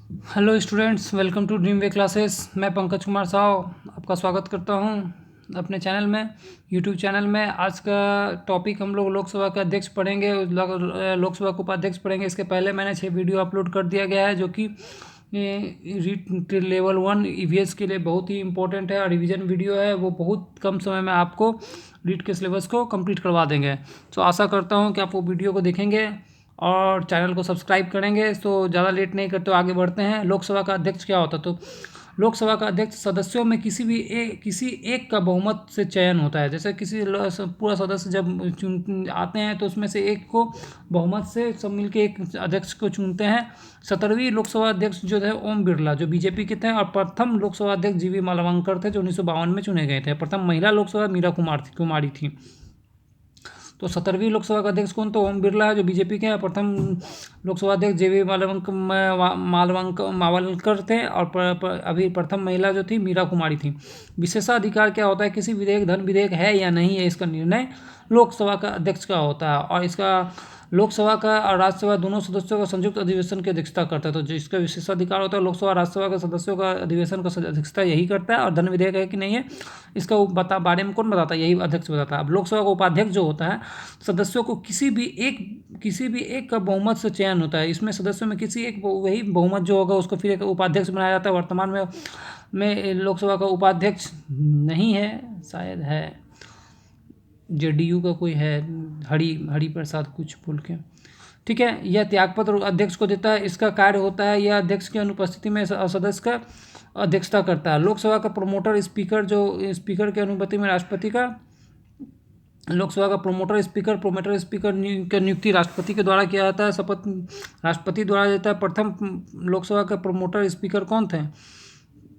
Hello students, welcome to dream way classes. मैं पंकज कुमार साव आपका स्वागत करता हूं अपने चैनल में, यूट्यूब चैनल में। आज का टॉपिक हम लोग लोकसभा का अध्यक्ष पढ़ेंगे, लोकसभा का उपाध्यक्ष पढ़ेंगे। इसके पहले मैंने 6 वीडियो अपलोड कर दिया गया है जो कि रीट लेवल 1 ईवीएस के लिए बहुत ही इंपॉर्टेंट है और रिवीजन वीडियो है। वो बहुत कम समय में आपको रीट के सिलेबस को कंप्लीट करवा देंगे। तो आशा करता हूँ कि आप वो वीडियो को देखेंगे और चैनल को सब्सक्राइब करेंगे। तो ज़्यादा लेट नहीं करते, आगे बढ़ते हैं। लोकसभा का अध्यक्ष क्या होता है? तो लोकसभा का अध्यक्ष सदस्यों में किसी एक का बहुमत से चयन होता है। जैसे पूरा सदस्य जब चुन आते हैं तो उसमें से एक को बहुमत से सब मिलके एक अध्यक्ष को चुनते हैं। 17वीं लोकसभा अध्यक्ष जो थे ओम बिरला, जो बीजेपी के थे, और प्रथम लोकसभा अध्यक्ष जीवी मालवंकर थे, जो 1952 में चुने गए थे। प्रथम महिला लोकसभा मीरा कुमारी थी। तो 17वीं लोकसभा का अध्यक्ष कौन? तो ओम बिरला है, जो बीजेपी के हैं। प्रथम लोकसभा अध्यक्ष जेवी मावलकर थे और अभी प्रथम महिला जो थी मीरा कुमारी थी। विशेषाधिकार क्या होता है? किसी विधेयक, धन विधेयक है या नहीं है, इसका निर्णय लोकसभा का अध्यक्ष का होता है। और इसका लोकसभा का और राज्यसभा दोनों सदस्यों का संयुक्त अधिवेशन की अध्यक्षता करता है। तो जिसका विशेषाधिकार होता है लोकसभा राज्यसभा के सदस्यों का अधिवेशन का अध्यक्षता यही करता है। और धन विधेयक है कि नहीं है, इसका बारे में कौन बताता है? यही अध्यक्ष बताता है। अब लोकसभा का उपाध्यक्ष जो होता है, सदस्यों को किसी भी एक का बहुमत से चयन होता है। इसमें सदस्यों में किसी एक वही बहुमत जो होगा उसको फिर एक उपाध्यक्ष बनाया जाता है। वर्तमान में लोकसभा का उपाध्यक्ष नहीं है, शायद है, जेडीयू का कोई है, हरि प्रसाद कुछ बोल के, ठीक है। यह त्यागपत्र अध्यक्ष को देता है। इसका कार्य होता है यह अध्यक्ष की अनुपस्थिति में सदस्य का अध्यक्षता करता है। लोकसभा का प्रोमोटर स्पीकर, जो स्पीकर की अनुपस्थिति में राष्ट्रपति का, लोकसभा का प्रोमोटर स्पीकर की नियुक्ति राष्ट्रपति के द्वारा किया जाता है। शपथ राष्ट्रपति द्वारा देता है। प्रथम लोकसभा का प्रोमोटर स्पीकर कौन थे?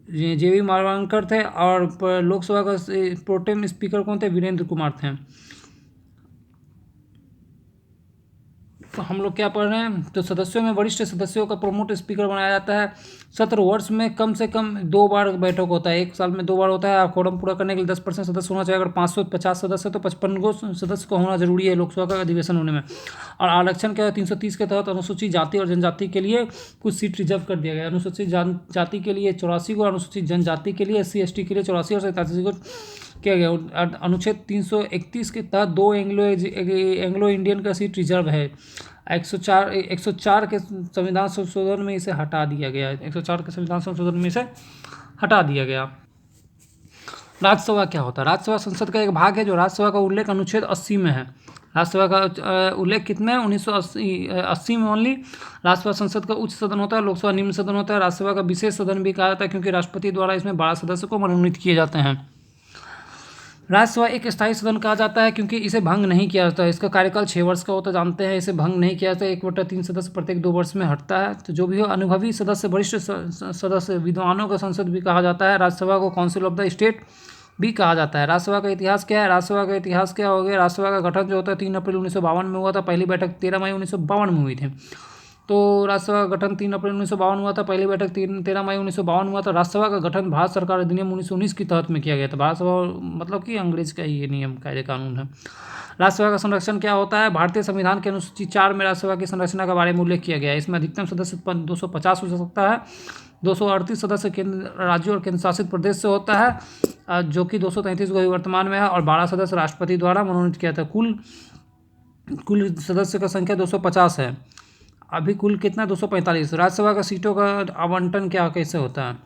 जेवी मालवंकर थे। और लोकसभा का प्रोटेम स्पीकर कौन थे? वीरेंद्र कुमार थे। तो हम लोग क्या पढ़ रहे हैं? तो सदस्यों में वरिष्ठ सदस्यों का प्रमुख स्पीकर बनाया जाता है। सत्र वर्ष में कम से कम 2 बार बैठक होता है, 1 साल में 2 बार होता है। कोरम पूरा करने के लिए 10% सदस्य होना चाहिए। अगर 550 सदस्य तो 55 गो सदस्य का होना जरूरी है लोकसभा का अधिवेशन होने में। और आरक्षण क्या है? 330 के तहत अनुसूचित जाति और जनजाति के लिए कुछ सीट रिजर्व कर दिया गया। अनुसूचित जाति के लिए 84 गो, अनुसूचित जनजाति के लिए SC/ST के लिए 84 और 87 गो किया गया। अनुच्छेद 331 के तहत 2 एंग्लो इंडियन का सीट रिजर्व है। 104 के संविधान संशोधन में इसे हटा दिया गया। 104 के संविधान संशोधन में इसे हटा दिया गया। राज्यसभा क्या होता है? राज्यसभा संसद का एक भाग है जो राज्यसभा का उल्लेख अनुच्छेद 80 में है। राज्यसभा का उल्लेख कितने में? 1980 में ओनली। राज्यसभा संसद का उच्च सदन होता है, लोकसभा निम्न सदन होता है। राज्यसभा का विशेष सदन भी कहा जाता है क्योंकि राष्ट्रपति द्वारा इसमें 12 सदस्य को मनोनीत किए जाते हैं। राज्यसभा एक स्थायी सदन कहा जाता है क्योंकि इसे भंग नहीं किया जाता है। इसका कार्यकाल 6 वर्ष का होता है, जानते हैं। इसे भंग नहीं किया जाता है। 1/3 सदस्य प्रत्येक 2 वर्ष में हटता है। तो जो भी हो, अनुभवी सदस्य, वरिष्ठ सदस्य, विद्वानों का संसद भी कहा जाता है। राज्यसभा को काउंसिल ऑफ द स्टेट भी कहा जाता है। राज्यसभा का इतिहास क्या है? राज्यसभा का इतिहास क्या हो गया? राज्यसभा का गठन जो होता है 3 अप्रैल 1952 में हुआ था। पहली बैठक 13 मई 1952 में हुई थी। तो राज्यसभा का गठन 3 अप्रैल 1952 हुआ था। पहली बैठक 13 मई 1952 हुआ था। राज्यसभा का गठन भारत सरकार अधिनियम 1919 के तहत में किया गया था। भारत सभा मतलब कि अंग्रेज का ये नियम, कायदे, कानून है। राज्यसभा का संरक्षण क्या होता है? भारतीय संविधान के अनुसूची 4 में राज्यसभा की संरचना के बारे में उल्लेख किया गया है। इसमें अधिकतम सदस्य 250 हो सकता है। 238 सदस्य राज्यों और केंद्र शासित प्रदेश से होता है, जो कि 233 को वर्तमान में है। और 12 सदस्य राष्ट्रपति द्वारा मनोनीत किया था। कुल सदस्य का संख्या 250 है। अभी कुल कितना? 245। राज्यसभा का सीटों का आवंटन क्या कैसे होता है?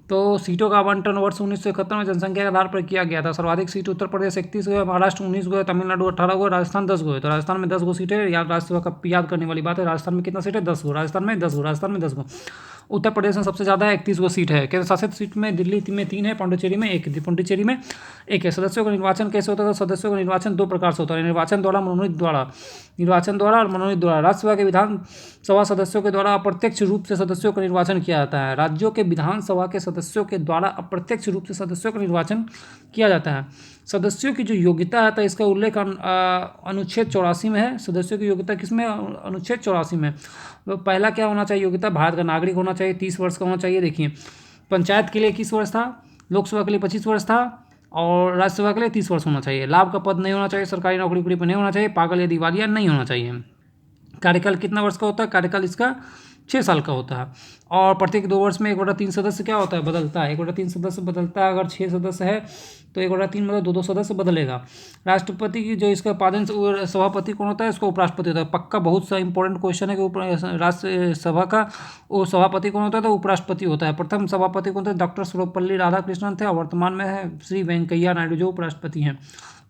तो सीटों का आवंटन वर्ष 1971 में जनसंख्या के आधार पर किया गया था। सर्वाधिक सीट उत्तर प्रदेश 31 गो है, महाराष्ट्र 19 गो है, तमिलनाडु 18 गो है, राजस्थान 10 गो है। तो राजस्थान में 10 गो सीटें याद, राज्यसभा का याद करने वाली बात है। राजस्थान में कितना सीट है? 10 गो। राजस्थान में 10 गो। राजस्थान में 10 गो। उत्तर प्रदेश में सबसे ज़्यादा है, 31 गो सीट है। केंद्र शासित सीट में दिल्ली में 3 है, पांडिचेरी में 1 है। पांडिचेरी में 1 है। सदस्यों का निर्वाचन कैसे होता है? तो सदस्यों का निर्वाचन 2 प्रकार से होता है, निर्वाचन द्वारा और मनोनीत द्वारा। राज्यसभा के विधानसभा सदस्यों के द्वारा अप्रत्यक्ष रूप से सदस्यों का निर्वाचन किया जाता है। राज्यों के विधानसभा के सदस्यों के द्वारा अप्रत्यक्ष रूप से सदस्यों का निर्वाचन किया जाता है। सदस्यों की जो योग्यता है, इसका उल्लेख अनुच्छेद 84 में है। सदस्यों की योग्यता किसमें? अनुच्छेद 84 में। तो पहला क्या होना चाहिए? योग्यता भारत का नागरिक होना चाहिए, 30 वर्ष का होना चाहिए। देखिए, पंचायत के लिए 21 वर्ष था, लोकसभा के लिए 25 वर्ष था, और राज्यसभा के लिए 30 वर्ष होना चाहिए। लाभ का पद नहीं होना चाहिए, सरकारी नौकरी उकरी पर नहीं होना चाहिए, पागल या दिवालिया नहीं होना चाहिए। कार्यकाल कितना वर्ष का होता है? कार्यकाल इसका 6 साल का होता है। और प्रत्येक 2 वर्ष में 1/3 सदस्य क्या होता है? बदलता है। 1/3 सदस्य बदलता है। अगर 6 सदस्य है तो 1/3 मतलब 2 सदस्य बदलेगा। राष्ट्रपति की जो इसका पालन सभापति कौन होता है? इसको उपराष्ट्रपति होता है। पक्का बहुत सा इंपॉर्टेंट क्वेश्चन है कि राज्यसभा का वो सभापति कौन होता है? तो उपराष्ट्रपति होता है। प्रथम सभापति कौन थे? डॉक्टर सर्वपल्ली राधाकृष्णन थे और वर्तमान में है श्री वेंकैया नायडू जो उपराष्ट्रपति हैं।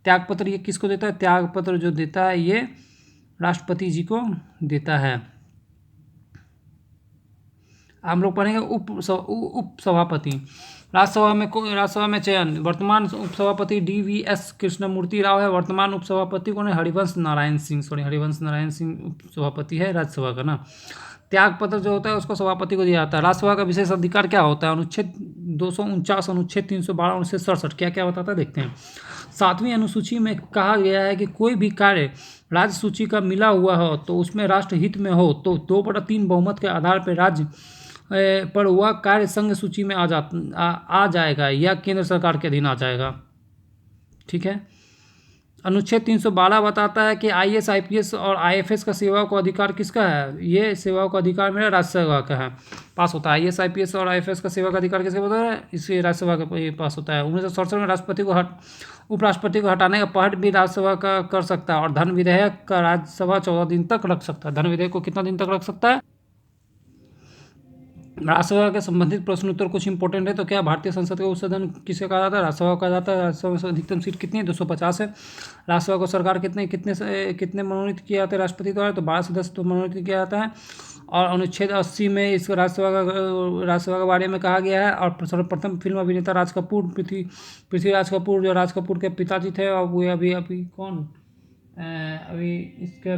त्यागपत्र ये किसको देता है? त्यागपत्र जो देता है ये राष्ट्रपति जी को देता है। हम लोग पढ़ेंगे उप सभापति। राज्यसभा में चयन। वर्तमान उपसभापति DVS कृष्णमूर्ति राव है। वर्तमान उपसभापति कौन है? हरिवंश नारायण सिंह उपसभापति है राज्यसभा का ना। त्यागपत्र जो होता है उसको सभापति को दिया जाता है। राज्यसभा का विशेष अधिकार क्या होता है? अनुच्छेद 249, अनुच्छेद 312, अनुच्छेद 67 क्या क्या बताता है देखते हैं। 7वीं अनुसूची में कहा गया है कि कोई भी कार्य राज्य सूची का मिला हुआ हो तो उसमें राष्ट्रहित में हो तो 2/3 बहुमत के आधार पर राज्य पर वह कार्य संघ सूची में आ जाएगा या केंद्र सरकार के अधीन आ जाएगा। ठीक है। अनुच्छेद 312 बताता है कि IAS, IPS और IFS का सेवाओं का अधिकार किसका है? ये सेवाओं का अधिकार मेरा राज्यसभा का है, पास होता है। IAS, IPS और IFS का सेवा का अधिकार किसका होता है? इसे राज्यसभा का पास होता है। 1967 में राष्ट्रपति को उपराष्ट्रपति को हटाने का पहल भी राज्यसभा का कर सकता है। और धन विधेयक का राज्यसभा 14 दिन तक रख सकता है। धन विधेयक को कितना दिन तक रख सकता है? राज्यसभा के संबंधित प्रश्न उत्तर कुछ इंपॉर्टेंट है। तो क्या भारतीय संसद का उच्च सदन किसे कहा जाता है? राज्यसभा कहा जाता है। राज्यसभा में अधिकतम सीट कितनी है? 250 है। राज्यसभा को सरकार कितने मनोनीत किया जाता है राष्ट्रपति द्वारा? तो 12 सदस्य तो मनोनीत किया जाता है। और अनुच्छेद 80 में इस राज्यसभा के बारे में कहा गया है। और सर्वप्रथम फिल्म अभिनेता राज कपूर, पृथ्वीराज कपूर जो राज कपूर के पिताजी थे, और वो अभी कौन अभी इसका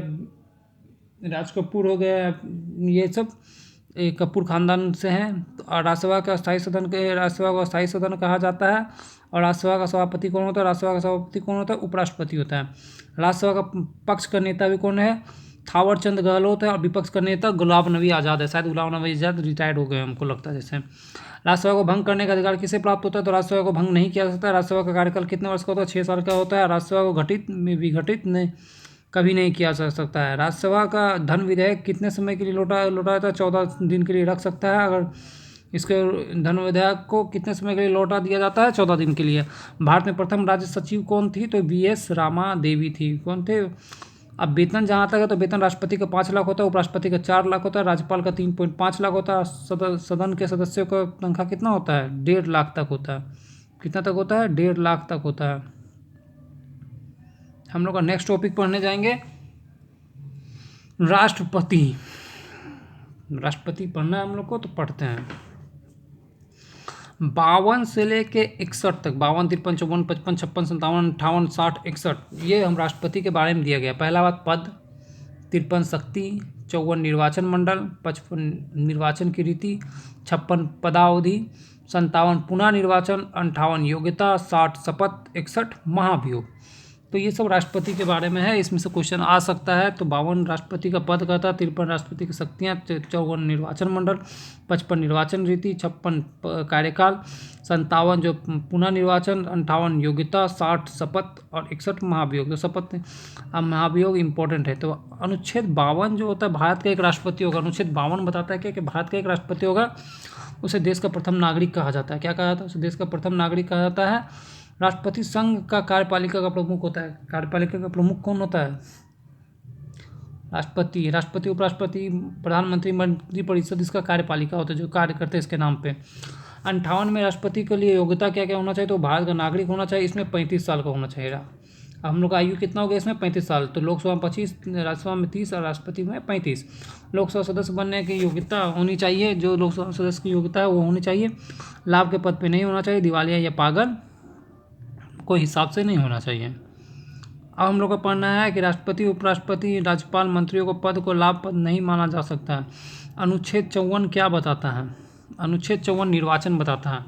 राज कपूर हो गया, ये सब कपूर खानदान से हैं। और राज्यसभा को अस्थायी सदन कहा जाता है। और राज्यसभा का सभापति कौन होता है? राज्यसभा का सभापति कौन होता है? उपराष्ट्रपति होता है। राज्यसभा का पक्ष का नेता भी कौन है? थावर चंद गहलोत है। और विपक्ष का नेता गुलाम नबी आज़ाद है। शायद गुलाम नबी आज़ाद रिटायर्ड हो गए हमको लगता है जैसे। राज्यसभा को भंग करने का अधिकार किसे प्राप्त होता है? तो राज्यसभा को भंग नहीं किया जा सकता। राज्यसभा का कार्यकाल कितने वर्ष का होता है? 6 साल का होता है। राज्यसभा को विघटित कभी नहीं किया जा सकता है। राज्यसभा का धन विधेयक कितने समय के लिए लौटा जाता है? 14 दिन के लिए रख सकता है। अगर इसके धन विधेयक को कितने समय के लिए लौटा दिया जाता है? 14 दिन के लिए। भारत में प्रथम राज्य सचिव कौन थी? तो BS रामा देवी थी। कौन थे? अब वेतन जहाँ तक है तो वेतन राष्ट्रपति का 5 लाख होता है, उपराष्ट्रपति का 4 लाख होता है, राज्यपाल का 3.5 लाख होता है। सदन के सदस्यों का तनख्वाह कितना होता है? 1.5 लाख तक होता है। कितना तक होता है? 1.5 लाख तक होता है। हम लोग का नेक्स्ट टॉपिक पढ़ने जाएंगे राष्ट्रपति पढ़ना है हम लोग को, तो पढ़ते हैं। 52 से लेके 61 तक, 52, 53, 54, 55, 56, 57, 58, 60, 61, ये हम राष्ट्रपति के बारे में दिया गया। पहला बात पद, 53 शक्ति, 54 निर्वाचन मंडल, 55 निर्वाचन की रीति, 56 पदावधि, 57 पुनः निर्वाचन, 58 योग्यता, 60 शपथ, 61 महाभियोग। तो ये सब राष्ट्रपति के बारे में है। इसमें से क्वेश्चन आ सकता है। तो 52 राष्ट्रपति का पद कहता है, 53 राष्ट्रपति की शक्तियाँ, 54 निर्वाचन मंडल, 55 निर्वाचन रीति, 56 कार्यकाल, 57 जो पुनः निर्वाचन, 58 योग्यता, 60 शपथ और 61 महाभियोग। तो शपथ महाभियोग इंपॉर्टेंट है। तो अनुच्छेद 52 जो होता है भारत का एक राष्ट्रपति होगा। अनुच्छेद 52 बताता है क्या कि भारत का एक राष्ट्रपति होगा, उसे देश का प्रथम नागरिक कहा जाता है। क्या कहा जाता है? उसे देश का प्रथम नागरिक कहा जाता है। राष्ट्रपति संघ का कार्यपालिका का प्रमुख होता है। कार्यपालिका का प्रमुख कौन होता है? राष्ट्रपति, उपराष्ट्रपति, प्रधानमंत्री, मंत्रिपरिषद इसका कार्यपालिका होता है जो कार्य करते हैं इसके नाम पे। 58 में राष्ट्रपति के लिए योग्यता क्या क्या होना चाहिए? तो भारत का नागरिक होना चाहिए। इसमें 35 साल का होना चाहिए। अब हम लोग का आयु कितना हो गया इसमें? 35 साल। तो लोकसभा में 25, राज्यसभा में 30 और राष्ट्रपति में 35। लोकसभा सदस्य बनने की योग्यता होनी चाहिए, जो लोकसभा सदस्य की योग्यता है वो होनी चाहिए। लाभ के पद पे नहीं होना चाहिए, दिवालिया या पागल कोई हिसाब से नहीं होना चाहिए। अब हम लोग को पढ़ना है कि राष्ट्रपति, उपराष्ट्रपति, राज्यपाल, मंत्रियों को पद को लाभ पद नहीं माना जा सकता है। अनुच्छेद 54 क्या बताता है? अनुच्छेद 54 निर्वाचन बताता है।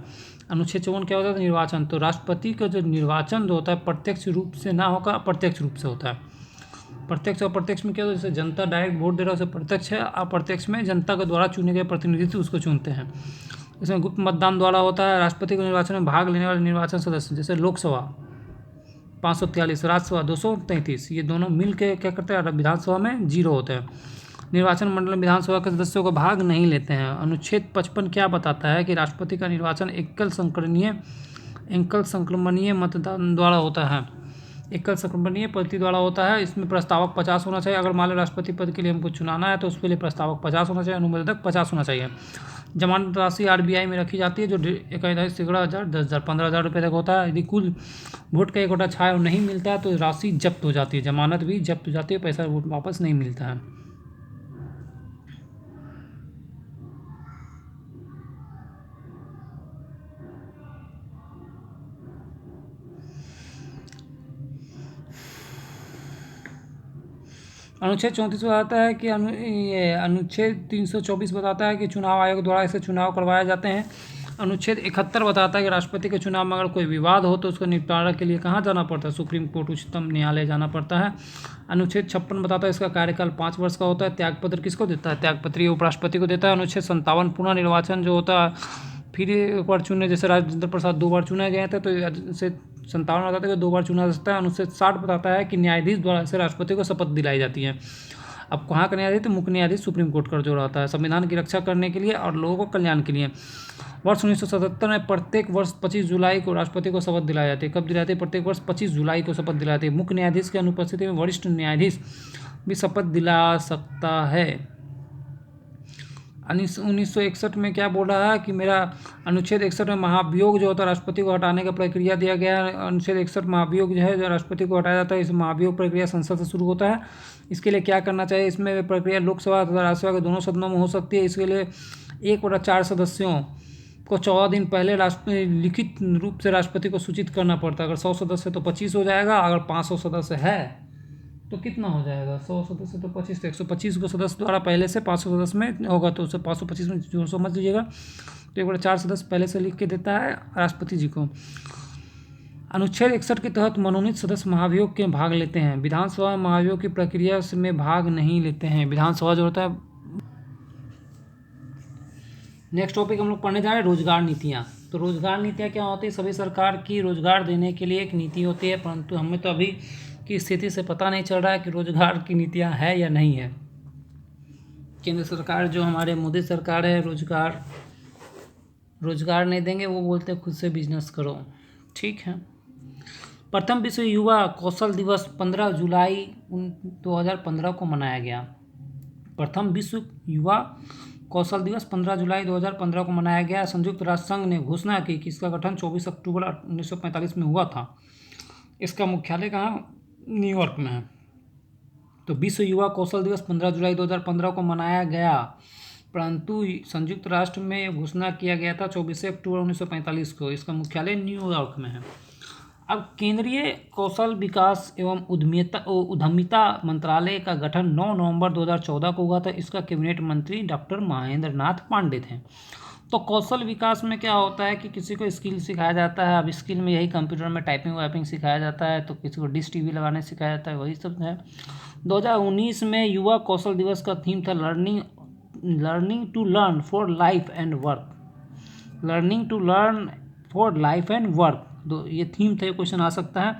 अनुच्छेद 54 क्या होता है? निर्वाचन। तो राष्ट्रपति का जो निर्वाचन जो होता है प्रत्यक्ष रूप से ना होकर अप्रत्यक्ष रूप से होता है। प्रत्यक्ष और अप्रत्यक्ष में क्या होता है? जैसे जनता डायरेक्ट वोट दे रहा है उसे प्रत्यक्ष है, अप्रत्यक्ष में जनता के द्वारा चुने गए प्रतिनिधित्व उसको चुनते हैं। इसमें गुप्त मतदान द्वारा होता है। राष्ट्रपति के निर्वाचन में भाग लेने वाले निर्वाचन सदस्य जैसे लोकसभा 543, राज्यसभा 233, ये दोनों मिल के क्या करते हैं, विधानसभा में 0 होते हैं। निर्वाचन मंडल में विधानसभा के सदस्यों को भाग नहीं लेते हैं। अनुच्छेद 55 क्या बताता है कि राष्ट्रपति का निर्वाचन एकल संक्रमणीय मतदान द्वारा होता है, एकल संक्रमणीय पद्धति द्वारा होता है। इसमें प्रस्तावक 50 होना चाहिए। अगर मान लो राष्ट्रपति पद के लिए हमको चुनाना है तो उसके लिए प्रस्तावक 50 होना चाहिए, अनुमोदक 50 होना चाहिए। जमानत राशि RBI में रखी जाती है जो 1,00,000, 10,000, 15,000 रुपये तक होता है। यदि कुल वोट का 1 छाया नहीं मिलता है तो राशि जब्त हो जाती है, जमानत भी जब्त हो जाती है, पैसा वापस नहीं मिलता है। अनुच्छेद 34 बताता है कि अनुच्छेद 324 बताता है कि चुनाव आयोग द्वारा ऐसे चुनाव करवाए जाते हैं। अनुच्छेद 71 बताता है कि राष्ट्रपति के चुनाव में अगर कोई विवाद हो तो उसको निपटारा के लिए कहाँ जाना पड़ता है, सुप्रीम कोर्ट, उच्चतम न्यायालय जाना पड़ता है। अनुच्छेद 56 बताता है इसका कार्यकाल 5 वर्ष का होता है। त्यागपत्र किसको देता है, त्यागपत्र उपराष्ट्रपति को देता है। अनुच्छेद 57 पुनः निर्वाचन जो होता है, फिर एक बार चुने, जैसे राजेंद्र प्रसाद 2 बार चुने गए थे तो अनुच्छेद 57 बताता है कि 2 बार चुना जा सकता है। अनुच्छेद 60 बताता है कि न्यायाधीश द्वारा से राष्ट्रपति को शपथ दिलाई जाती है। अब कहाँ का न्यायाधीश, तो मुख्य न्यायाधीश सुप्रीम कोर्ट का जो रहता है, संविधान की रक्षा करने के लिए और लोगों को कल्याण के लिए। वर्ष 1977 में प्रत्येक वर्ष 25 जुलाई को राष्ट्रपति को शपथ दिलाई जाती है। कब दिलाई जाती है, प्रत्येक वर्ष 25 जुलाई को शपथ दिलाई जाती है। मुख्य न्यायाधीश की अनुपस्थिति में वरिष्ठ न्यायाधीश भी शपथ दिला सकता है। 1961 में क्या बोल रहा है कि मेरा अनुच्छेद 61 में महाभियोग जो होता है राष्ट्रपति को हटाने का प्रक्रिया दिया गया है। अनुच्छेद 61 महाभियोग जो है जो राष्ट्रपति को हटाया जाता है, इस महाभियोग प्रक्रिया संसद से शुरू होता है। इसके लिए क्या करना चाहिए, इसमें प्रक्रिया लोकसभा तथा राज्यसभा के दोनों सदनों में हो सकती है। इसके लिए 1/4 सदस्यों को 14 दिन पहले लिखित रूप से राष्ट्रपति को सूचित करना पड़ता है। अगर 100 सदस्य है तो 25 हो जाएगा, अगर 500 सदस्य है तो कितना हो जाएगा, 100 सदस्य तो 25, तो 125 को सदस्य द्वारा पहले से 500 सदस्य में होगा तो उसे 525 में जोड़ समझ लीजिएगा। तो 1/4 सदस्य पहले से लिख के देता है राष्ट्रपति जी को। अनुच्छेद 61 के तहत मनोनीत सदस्य महाभियोग के भाग लेते हैं। विधानसभा में महाभियोग की प्रक्रिया में भाग नहीं लेते हैं। विधानसभा जो होता है। नेक्स्ट टॉपिक हम लोग पढ़ने जा रहे हैं रोजगार नीतियाँ। तो रोजगार नीतियाँ क्या होती है, सभी सरकार की रोजगार देने के लिए एक नीति होती है, परंतु हमें तो अभी की स्थिति से पता नहीं चल रहा है कि रोजगार की नीतियाँ है या नहीं है। केंद्र सरकार जो हमारे मोदी सरकार है रोजगार नहीं देंगे, वो बोलते खुद से बिजनेस करो, ठीक है। प्रथम विश्व युवा कौशल दिवस 15 जुलाई 2015 को मनाया गया। प्रथम विश्व युवा कौशल दिवस 15 जुलाई 2015 को मनाया गया। संयुक्त राष्ट्र संघ ने घोषणा की कि इसका गठन 24 अक्टूबर 1945 में हुआ था। इसका मुख्यालय कहाँ, न्यूयॉर्क में है। तो विश्व युवा कौशल दिवस 15 जुलाई 2015 को मनाया गया, परंतु संयुक्त राष्ट्र में यह घोषणा किया गया था 24 अक्टूबर 1945 को। इसका मुख्यालय न्यूयॉर्क में है। अब केंद्रीय कौशल विकास एवं उद्यमिता मंत्रालय का गठन 9 नवंबर 2014 को हुआ था। इसका कैबिनेट मंत्री डॉक्टर महेंद्र नाथ पांडे थे। तो कौशल विकास में क्या होता है कि किसी को स्किल सिखाया जाता है। अब स्किल में यही कंप्यूटर में टाइपिंग वाइपिंग सिखाया जाता है, तो किसी को डिश टीवी लगाने सिखाया जाता है, वही सब है। 2019 में युवा कौशल दिवस का थीम था learning to learn for life and work. Learning to learn for life and work, तो ये थीम थे, क्वेश्चन आ सकता है।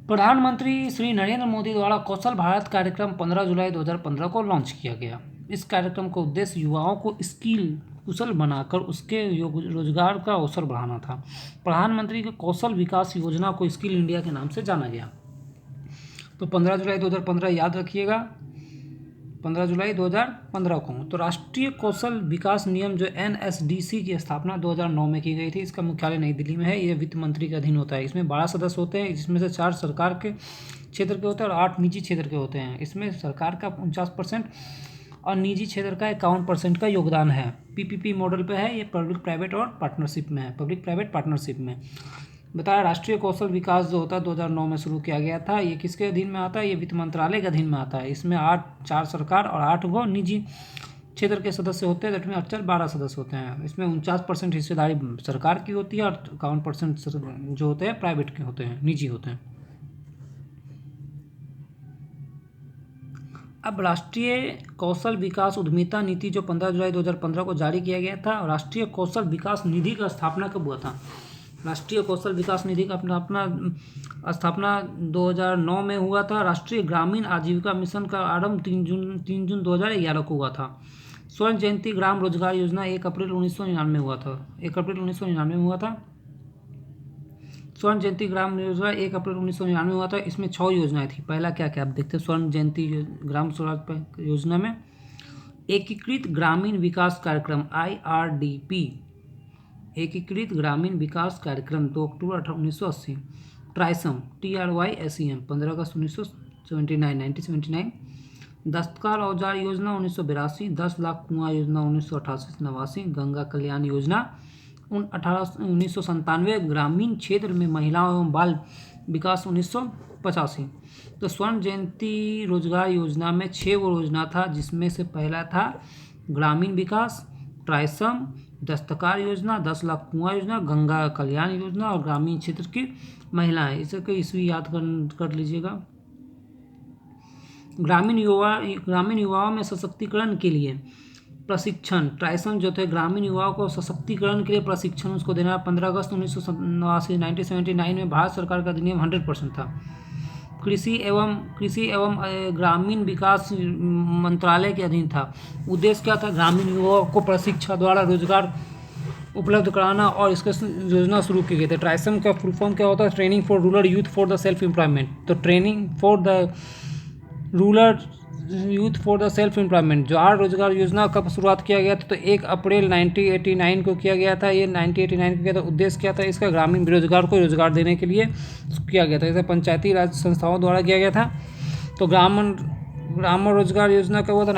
प्रधानमंत्री श्री नरेंद्र मोदी द्वारा कौशल भारत कार्यक्रम 15 जुलाई 2015 को लॉन्च किया गया। इस कार्यक्रम का उद्देश्य युवाओं को स्किल कुशल बनाकर उसके रोजगार का अवसर बढ़ाना था। प्रधानमंत्री के कौशल विकास योजना को स्किल इंडिया के नाम से जाना गया। तो 15 जुलाई 2015 याद रखिएगा, 15 जुलाई 2015 को। तो राष्ट्रीय कौशल विकास नियम जो NSDC की स्थापना 2009 में की गई थी। इसका मुख्यालय नई दिल्ली में है। ये वित्त मंत्री के अधीन होता है। इसमें 12 सदस्य होते हैं, जिसमें से 4 सरकार के क्षेत्र के होते हैं और 8 निजी क्षेत्र के होते हैं। इसमें सरकार का 49% और निजी क्षेत्र का 51% का योगदान है। PPP मॉडल पे है, ये पब्लिक प्राइवेट और पार्टनरशिप में है, पब्लिक प्राइवेट पार्टनरशिप में। बताया राष्ट्रीय कौशल विकास जो होता है 2009 में शुरू किया गया था। ये किसके अधीन में आता है, ये वित्त मंत्रालय के अधीन में आता है। इसमें 4 सरकार और 8 वो निजी क्षेत्र के सदस्य होते हैं, जिसमें अचल 12 सदस्य होते हैं। इसमें 49% हिस्सेदारी सरकार की होती है और 51% जो होते हैं प्राइवेट के होते हैं, निजी होते हैं। अब राष्ट्रीय कौशल विकास उद्यमिता नीति जो 15 जुलाई 2015 को जारी किया गया था, और राष्ट्रीय कौशल विकास निधि का स्थापना कब हुआ था? राष्ट्रीय कौशल विकास निधि का अपना स्थापना 2009 में हुआ था। राष्ट्रीय ग्रामीण आजीविका मिशन का आरंभ 3 जून 2011 को हुआ था। स्वर्ण जयंती ग्राम रोजगार योजना 1 अप्रैल 1999 में हुआ था। 1 अप्रैल 1999 में हुआ था। स्वर्ण जयंती ग्राम योजना 1 अप्रैल 1999 में हुआ था। इसमें 6 योजनाएं थी। पहला क्या क्या आप देखते हैं स्वर्ण जयंती ग्राम स्वराज योजना में? एकीकृत ग्रामीण विकास कार्यक्रम IRDP, एकीकृत ग्रामीण विकास कार्यक्रम 2 अक्टूबर 1980। ट्राइसम TRYSEM 15 अगस्त 1979। दस्तकार औजार योजना 1982। 10 लाख कुआं योजना 1988-89। गंगा कल्याण योजना 1997। ग्रामीण क्षेत्र में महिलाओं एवं बाल विकास 1985। तो स्वर्ण जयंती रोजगार योजना में 6 वो योजना था, जिसमें से पहला था ग्रामीण विकास, ट्राइसम, दस्तकार योजना, 10 लाख कुआं योजना, गंगा कल्याण योजना और ग्रामीण क्षेत्र की महिलाएं। इसके ईस्वी याद कर लीजिएगा। ग्रामीण युवाओं में सशक्तिकरण के लिए प्रशिक्षण, ट्राइसम जो थे ग्रामीण युवाओं को सशक्तिकरण के लिए प्रशिक्षण उसको देना। 15 अगस्त 1989 1979 में भारत सरकार का अधिनियम 100% था। कृषि एवं ग्रामीण विकास मंत्रालय के अधीन था। उद्देश्य क्या था? ग्रामीण युवाओं को प्रशिक्षण द्वारा रोजगार उपलब्ध कराना, और इसका योजना शुरू की गई थी। ट्राइसम का फुल फॉर्म क्या होता है? Training for rural youth for the self employment. तो training for the rural youth for the self employment. Jawahar Rozgar Yojana कब शुरुआत किया गया था? तो 1 अप्रैल 1989 को किया गया था। ये 1989 को किया था। उद्देश्य क्या था इसका? ग्रामीण बेरोजगार को रोजगार देने के लिए किया गया था। इसे पंचायती राज संस्थाओं द्वारा किया गया था। तो ग्रामीण रोजगार योजना कब हुआ था?